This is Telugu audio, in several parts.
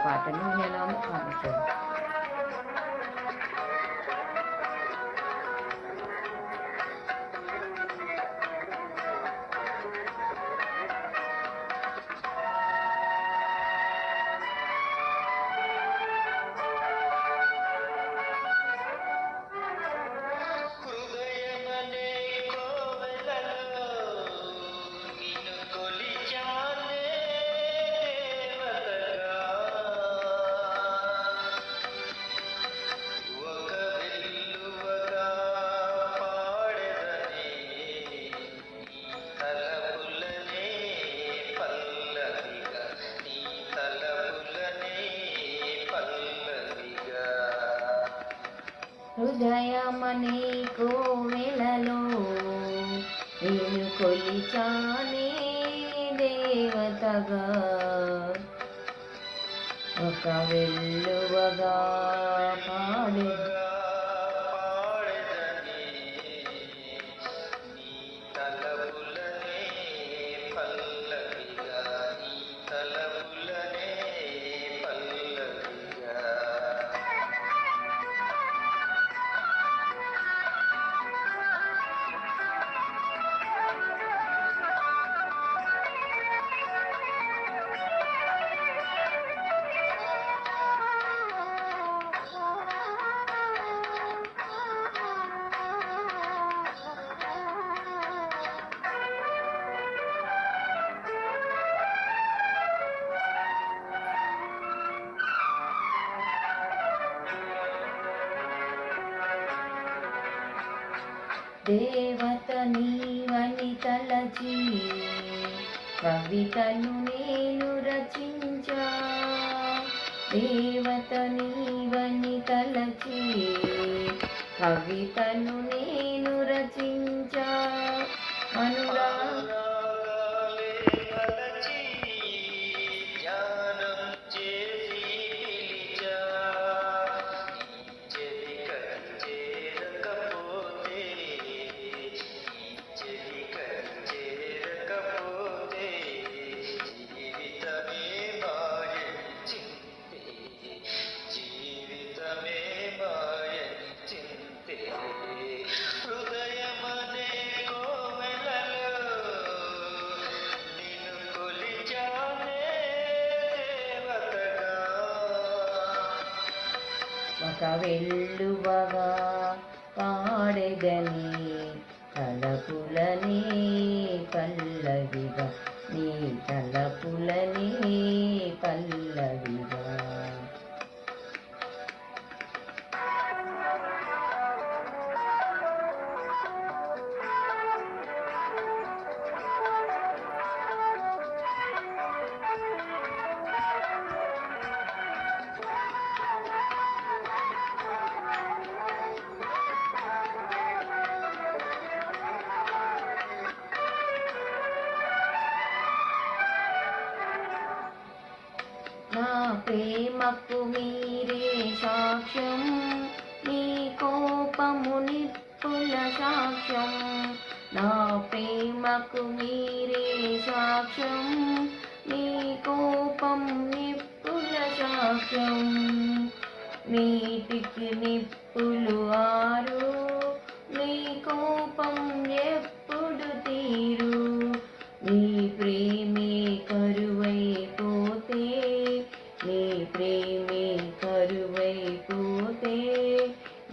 పాటని నేను ఎలా ఉందో కామెంట్ చేయండి. హృదయమనే కోవెలలో నేను కొలిచానే దేవతగా, ఒక వెల్లువగా పాడే దేవత నీవని తలచి కవితను నేను రచించా, దేవత నీవని తలచి కవితను నేను రచించా, అనురాగ ఒక వెల్లువగా పాడెదని తలపులనే పల్లవిగా, నీ తలపులనే పల్లవిగా. నా ప్రేమకు మీరే సాక్ష్యం, నీ కోపము నిప్పుల సాక్ష్యం. నా ప్రేమకు మీరే సాక్ష్యం, నీ కోపం నిప్పుల సాక్ష్యం. నీటికి నిప్పులు ఆరు, నీ కోపం ఎప్పుడు తీరు. నీ ప్రేమే కరువైపోతే, నీ ప్రేమే కరువైపోతే,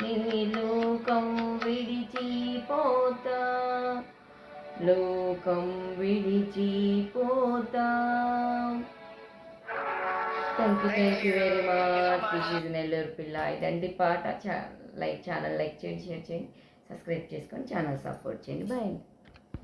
నీ లోకం విడిచిపోతా, లోకం విడిచిపోతా. Thank you very much. This is Nellore పిల్ల. ఇదండి పాట. ఛానల్ లైక్ చేయండి, షేర్ చేయండి, సబ్స్క్రైబ్ చేసుకొని ఛానల్ సపోర్ట్ చేయండి. బాయ్.